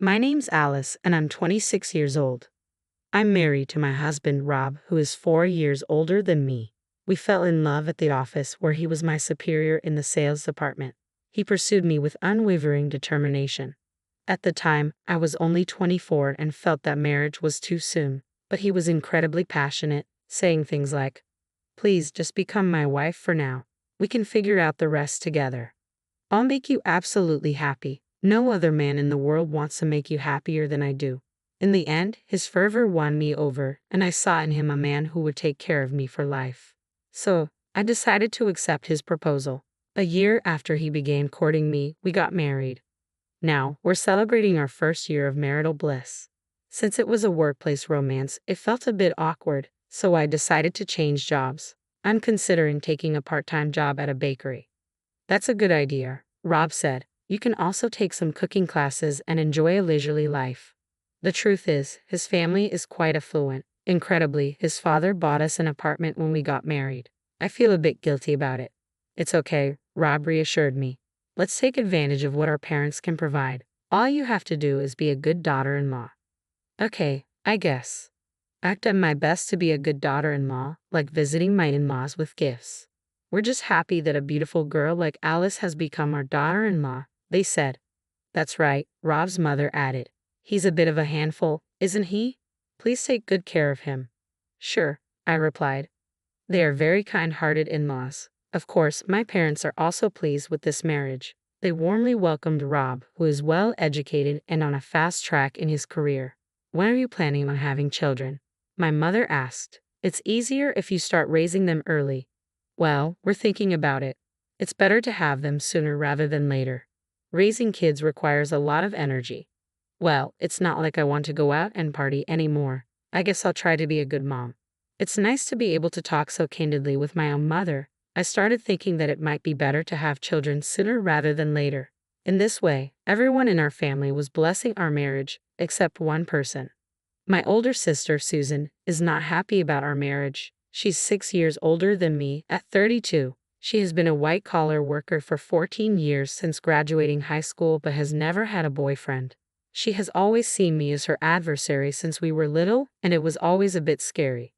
My name's Alice, and I'm 26 years old. I'm married to my husband, Rob, who is 4 years older than me. We fell in love at the office where he was my superior in the sales department. He pursued me with unwavering determination. At the time, I was only 24 and felt that marriage was too soon, but he was incredibly passionate, saying things like, "Please just become my wife for now. We can figure out the rest together. I'll make you absolutely happy. No other man in the world wants to make you happier than I do." In the end, his fervor won me over, and I saw in him a man who would take care of me for life. So, I decided to accept his proposal. A year after he began courting me, we got married. Now, we're celebrating our first year of marital bliss. Since it was a workplace romance, it felt a bit awkward, so I decided to change jobs. I'm considering taking a part-time job at a bakery. "That's a good idea," Rob said. "You can also take some cooking classes and enjoy a leisurely life." The truth is, his family is quite affluent. Incredibly, his father bought us an apartment when we got married. I feel a bit guilty about it. "It's okay," Rob reassured me. "Let's take advantage of what our parents can provide. All you have to do is be a good daughter-in-law." Okay, I guess. I've done my best to be a good daughter-in-law, like visiting my in-laws with gifts. "We're just happy that a beautiful girl like Alice has become our daughter-in-law," they said. "That's right," Rob's mother added. "He's a bit of a handful, isn't he? Please take good care of him." "Sure," I replied. They are very kind-hearted in-laws. Of course, my parents are also pleased with this marriage. They warmly welcomed Rob, who is well-educated and on a fast track in his career. "When are you planning on having children?" my mother asked. "It's easier if you start raising them early." "Well, we're thinking about it. It's better to have them sooner rather than later. Raising kids requires a lot of energy." "Well, it's not like I want to go out and party anymore. I guess I'll try to be a good mom." It's nice to be able to talk so candidly with my own mother. I started thinking that it might be better to have children sooner rather than later. In this way, everyone in our family was blessing our marriage, except one person. My older sister, Susan, is not happy about our marriage. She's 6 years older than me, at 32. She has been a white-collar worker for 14 years since graduating high school but has never had a boyfriend. She has always seen me as her adversary since we were little, and it was always a bit scary.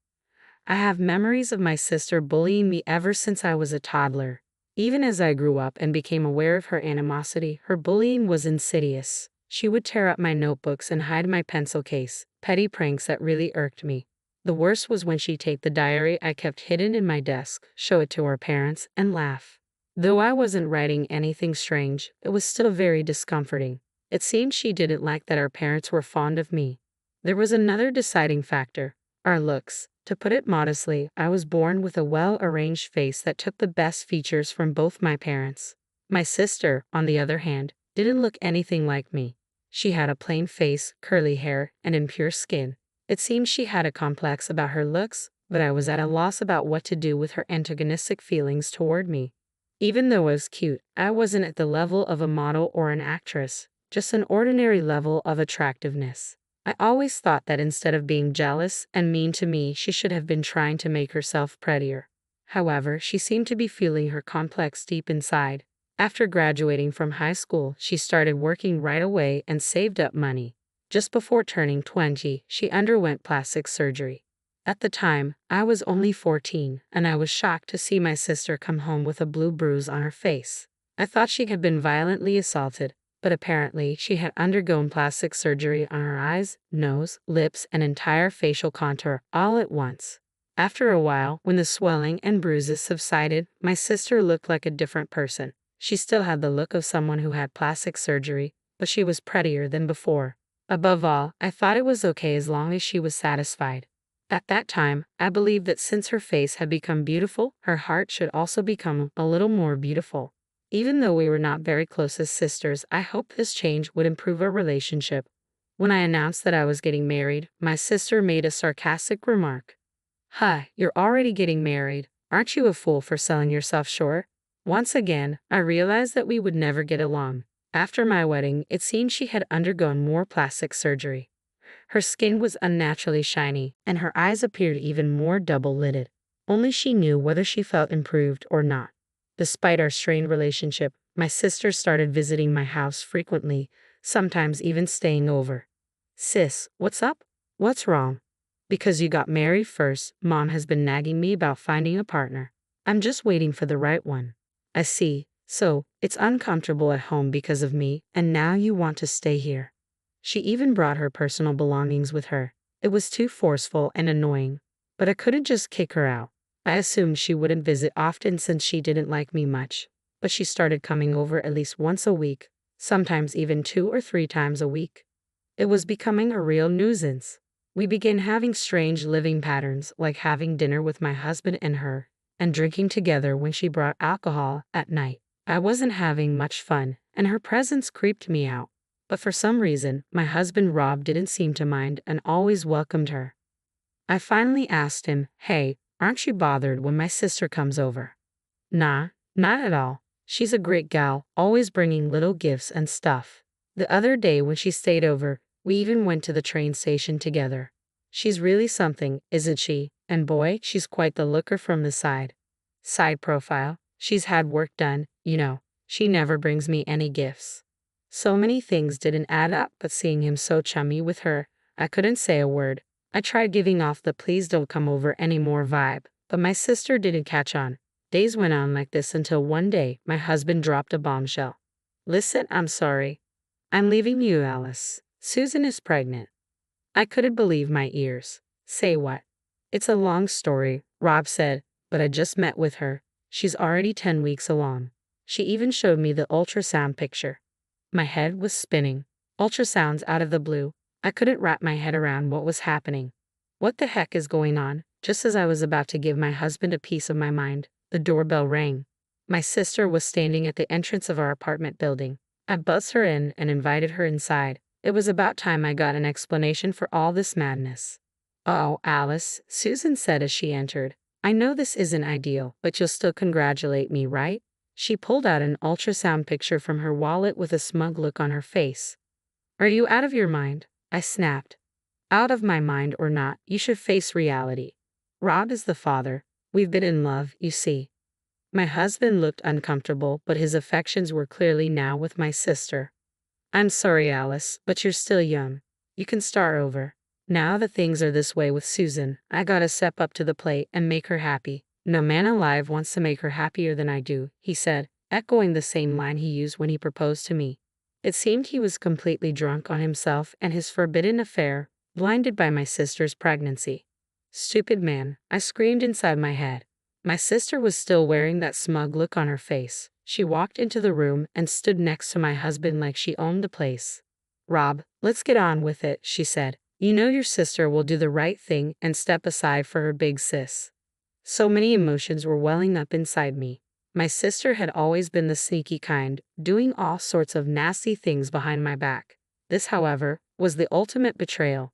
I have memories of my sister bullying me ever since I was a toddler. Even as I grew up and became aware of her animosity, her bullying was insidious. She would tear up my notebooks and hide my pencil case, petty pranks that really irked me. The worst was when she'd take the diary I kept hidden in my desk, show it to our parents, and laugh. Though I wasn't writing anything strange, it was still very discomforting. It seemed she didn't like that our parents were fond of me. There was another deciding factor: our looks. To put it modestly, I was born with a well-arranged face that took the best features from both my parents. My sister, on the other hand, didn't look anything like me. She had a plain face, curly hair, and impure skin. It seemed she had a complex about her looks, but I was at a loss about what to do with her antagonistic feelings toward me. Even though I was cute, I wasn't at the level of a model or an actress, just an ordinary level of attractiveness. I always thought that instead of being jealous and mean to me, she should have been trying to make herself prettier. However, she seemed to be feeling her complex deep inside. After graduating from high school, she started working right away and saved up money. Just before turning 20, she underwent plastic surgery. At the time, I was only 14, and I was shocked to see my sister come home with a blue bruise on her face. I thought she had been violently assaulted, but apparently she had undergone plastic surgery on her eyes, nose, lips, and entire facial contour all at once. After a while, when the swelling and bruises subsided, my sister looked like a different person. She still had the look of someone who had plastic surgery, but she was prettier than before. Above all, I thought it was okay as long as she was satisfied. At that time, I believed that since her face had become beautiful, her heart should also become a little more beautiful. Even though we were not very close as sisters, I hoped this change would improve our relationship. When I announced that I was getting married, my sister made a sarcastic remark. "Hi, you're already getting married. Aren't you a fool for selling yourself short?" Once again, I realized that we would never get along. After my wedding, it seemed she had undergone more plastic surgery. Her skin was unnaturally shiny, and her eyes appeared even more double-lidded. Only she knew whether she felt improved or not. Despite our strained relationship, my sister started visiting my house frequently, sometimes even staying over. Sis, what's up? What's wrong? Because you got married first, Mom has been nagging me about finding a partner. I'm just waiting for the right one. I see. So, it's uncomfortable at home because of me, and now you want to stay here. She even brought her personal belongings with her. It was too forceful and annoying, but I couldn't just kick her out. I assumed she wouldn't visit often since she didn't like me much, but she started coming over at least once a week, sometimes even 2 or 3 times a week. It was becoming a real nuisance. We began having strange living patterns, like having dinner with my husband and her, and drinking together when she brought alcohol at night. I wasn't having much fun, and her presence creeped me out. But for some reason, my husband Rob didn't seem to mind and always welcomed her. I finally asked him, "Hey, aren't you bothered when my sister comes over?" "Nah, not at all. She's a great gal, always bringing little gifts and stuff. The other day when she stayed over, we even went to the train station together. She's really something, isn't she? And boy, she's quite the looker from the side." Side profile: she's had work done, you know. She never brings me any gifts. So many things didn't add up, but seeing him so chummy with her, I couldn't say a word. I tried giving off the "please don't come over anymore" vibe, but my sister didn't catch on. Days went on like this until one day, my husband dropped a bombshell. "Listen, I'm sorry. I'm leaving you, Alice. Susan is pregnant." I couldn't believe my ears. "Say what?" "It's a long story," Rob said, "but I just met with her. She's already 10 weeks along." She even showed me the ultrasound picture. My head was spinning. Ultrasounds out of the blue. I couldn't wrap my head around what was happening. What the heck is going on? Just as I was about to give my husband a piece of my mind, the doorbell rang. My sister was standing at the entrance of our apartment building. I buzzed her in and invited her inside. It was about time I got an explanation for all this madness. "Oh, Alice," Susan said as she entered. "I know this isn't ideal, but you'll still congratulate me, right?" She pulled out an ultrasound picture from her wallet with a smug look on her face. "Are you out of your mind?" I snapped. "Out of my mind or not, you should face reality. Rob is the father. We've been in love, you see." My husband looked uncomfortable, but his affections were clearly now with my sister. "I'm sorry, Alice, but you're still young. You can start over. Now that things are this way with Susan, I gotta step up to the plate and make her happy." "No man alive wants to make her happier than I do," he said, echoing the same line he used when he proposed to me. It seemed he was completely drunk on himself and his forbidden affair, blinded by my sister's pregnancy. Stupid man, I screamed inside my head. My sister was still wearing that smug look on her face. She walked into the room and stood next to my husband like she owned the place. "Rob, let's get on with it," she said. "You know your sister will do the right thing and step aside for her big sis." So many emotions were welling up inside me. My sister had always been the sneaky kind, doing all sorts of nasty things behind my back. This, however, was the ultimate betrayal.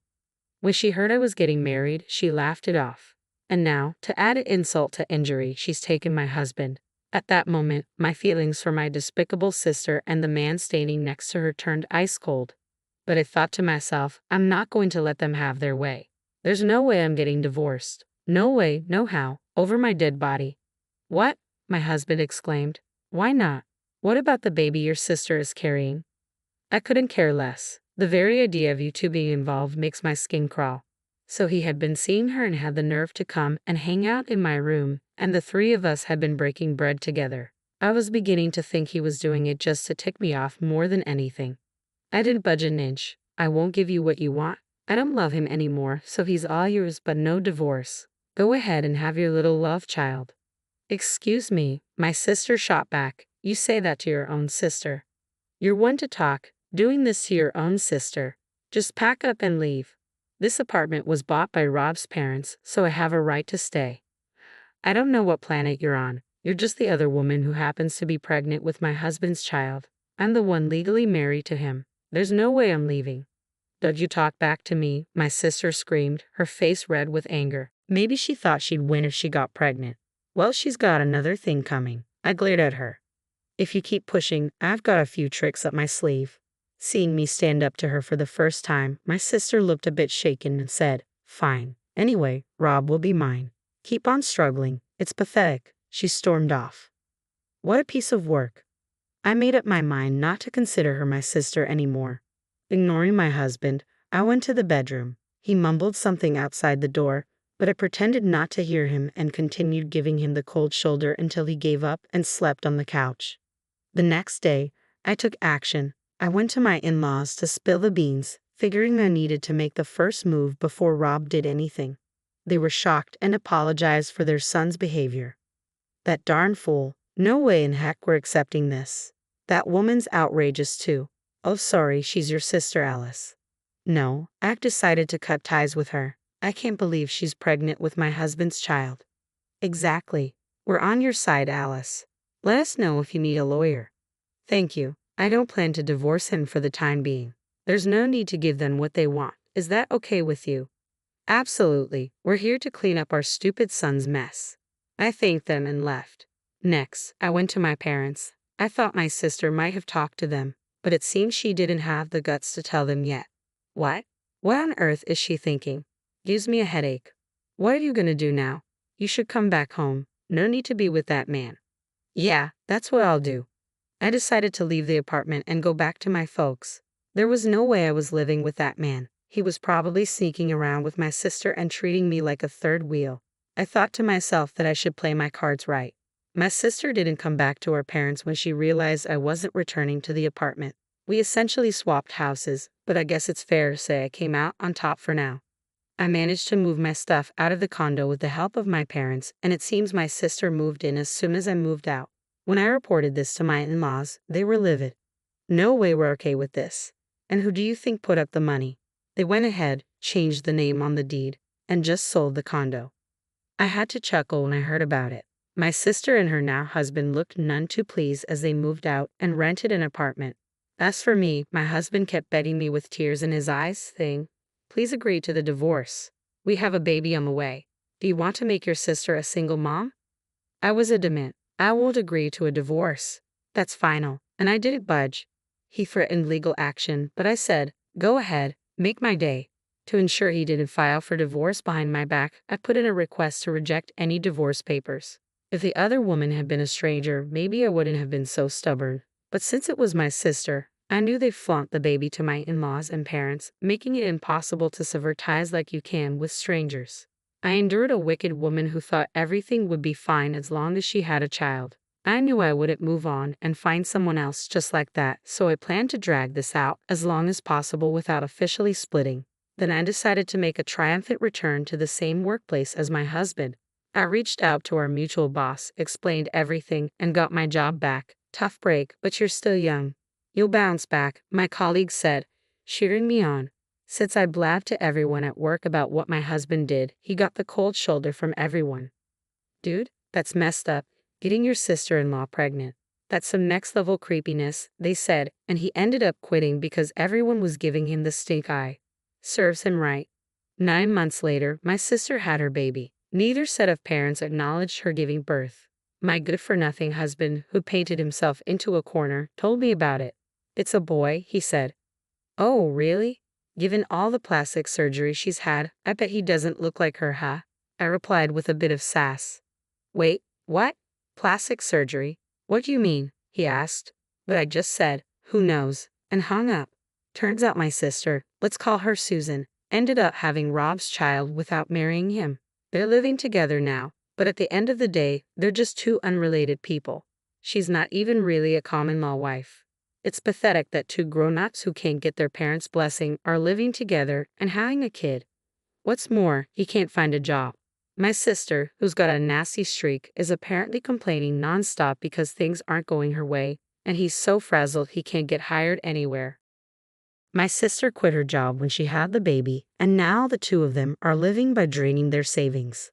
When she heard I was getting married, she laughed it off. And now, to add insult to injury, she's taken my husband. At that moment, my feelings for my despicable sister and the man standing next to her turned ice cold. But I thought to myself, I'm not going to let them have their way. There's no way I'm getting divorced. No way, no how, over my dead body. "What?" my husband exclaimed. "Why not? What about the baby your sister is carrying?" I couldn't care less. The very idea of you two being involved makes my skin crawl. So he had been seeing her and had the nerve to come and hang out in my room, and the three of us had been breaking bread together. I was beginning to think he was doing it just to tick me off more than anything. I didn't budge an inch. "I won't give you what you want. I don't love him anymore, so he's all yours, but no divorce. Go ahead and have your little love child." "Excuse me," my sister shot back. "You say that to your own sister. You're one to talk, doing this to your own sister. Just pack up and leave. This apartment was bought by Rob's parents, so I have a right to stay. I don't know what planet you're on. You're just the other woman who happens to be pregnant with my husband's child. I'm the one legally married to him. There's no way I'm leaving." "Don't you talk back to me," my sister screamed, her face red with anger. Maybe she thought she'd win if she got pregnant. Well, she's got another thing coming. I glared at her. "If you keep pushing, I've got a few tricks up my sleeve." Seeing me stand up to her for the first time, my sister looked a bit shaken and said, "Fine. Anyway, Rob will be mine. Keep on struggling. It's pathetic." She stormed off. What a piece of work. I made up my mind not to consider her my sister anymore. Ignoring my husband, I went to the bedroom. He mumbled something outside the door, but I pretended not to hear him and continued giving him the cold shoulder until he gave up and slept on the couch. The next day, I took action. I went to my in-laws to spill the beans, figuring I needed to make the first move before Rob did anything. They were shocked and apologized for their son's behavior. That darn fool. No way in heck we're accepting this. That woman's outrageous too. Oh, sorry, she's your sister, Alice. No, I've decided to cut ties with her. I can't believe she's pregnant with my husband's child. Exactly. We're on your side, Alice. Let us know if you need a lawyer. Thank you. I don't plan to divorce him for the time being. There's no need to give them what they want. Is that okay with you? Absolutely. We're here to clean up our stupid son's mess. I thanked them and left. Next, I went to my parents. I thought my sister might have talked to them, but it seems she didn't have the guts to tell them yet. What? What on earth is she thinking? Gives me a headache. What are you gonna do now? You should come back home. No need to be with that man. Yeah, that's what I'll do. I decided to leave the apartment and go back to my folks. There was no way I was living with that man. He was probably sneaking around with my sister and treating me like a third wheel. I thought to myself that I should play my cards right. My sister didn't come back to her parents when she realized I wasn't returning to the apartment. We essentially swapped houses, but I guess it's fair to say I came out on top for now. I managed to move my stuff out of the condo with the help of my parents, and it seems my sister moved in as soon as I moved out. When I reported this to my in-laws, they were livid. No way we're okay with this. And who do you think put up the money? They went ahead, changed the name on the deed, and just sold the condo. I had to chuckle when I heard about it. My sister and her now husband looked none too pleased as they moved out and rented an apartment. As for me, my husband kept begging me with tears in his eyes, saying, "Please agree to the divorce. We have a baby on the way. Do you want to make your sister a single mom?" I was adamant. I won't agree to a divorce. That's final, and I didn't budge. He threatened legal action, but I said, "Go ahead, make my day." To ensure he didn't file for divorce behind my back, I put in a request to reject any divorce papers. If the other woman had been a stranger, maybe I wouldn't have been so stubborn. But since it was my sister, I knew they'd flaunt the baby to my in-laws and parents, making it impossible to sever ties like you can with strangers. I endured a wicked woman who thought everything would be fine as long as she had a child. I knew I wouldn't move on and find someone else just like that, so I planned to drag this out as long as possible without officially splitting. Then I decided to make a triumphant return to the same workplace as my husband. I reached out to our mutual boss, explained everything, and got my job back. Tough break, but you're still young. You'll bounce back, my colleague said, cheering me on. Since I blabbed to everyone at work about what my husband did, he got the cold shoulder from everyone. Dude, that's messed up, getting your sister-in-law pregnant. That's some next-level creepiness, they said, and he ended up quitting because everyone was giving him the stink eye. Serves him right. 9 months later, my sister had her baby. Neither set of parents acknowledged her giving birth. My good-for-nothing husband, who painted himself into a corner, told me about it. "It's a boy," he said. "Oh, really? Given all the plastic surgery she's had, I bet he doesn't look like her, huh?" I replied with a bit of sass. "Wait, what? Plastic surgery? What do you mean?" he asked. But I just said, "Who knows?" and hung up. Turns out my sister, let's call her Susan, ended up having Rob's child without marrying him. They're living together now, but at the end of the day, they're just two unrelated people. She's not even really a common-law wife. It's pathetic that two grown-ups who can't get their parents' blessing are living together and having a kid. What's more, he can't find a job. My sister, who's got a nasty streak, is apparently complaining nonstop because things aren't going her way, and he's so frazzled he can't get hired anywhere. My sister quit her job when she had the baby, and now the two of them are living by draining their savings.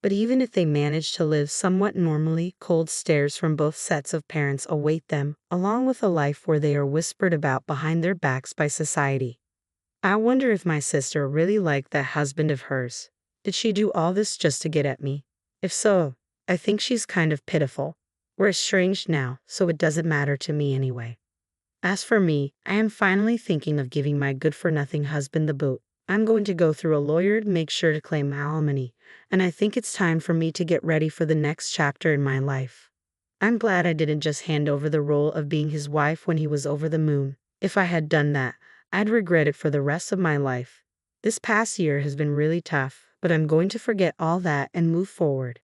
But even if they manage to live somewhat normally, cold stares from both sets of parents await them, along with a life where they are whispered about behind their backs by society. I wonder if my sister really liked that husband of hers. Did she do all this just to get at me? If so, I think she's kind of pitiful. We're estranged now, so it doesn't matter to me anyway. As for me, I am finally thinking of giving my good-for-nothing husband the boot. I'm going to go through a lawyer to make sure to claim alimony, and I think it's time for me to get ready for the next chapter in my life. I'm glad I didn't just hand over the role of being his wife when he was over the moon. If I had done that, I'd regret it for the rest of my life. This past year has been really tough, but I'm going to forget all that and move forward.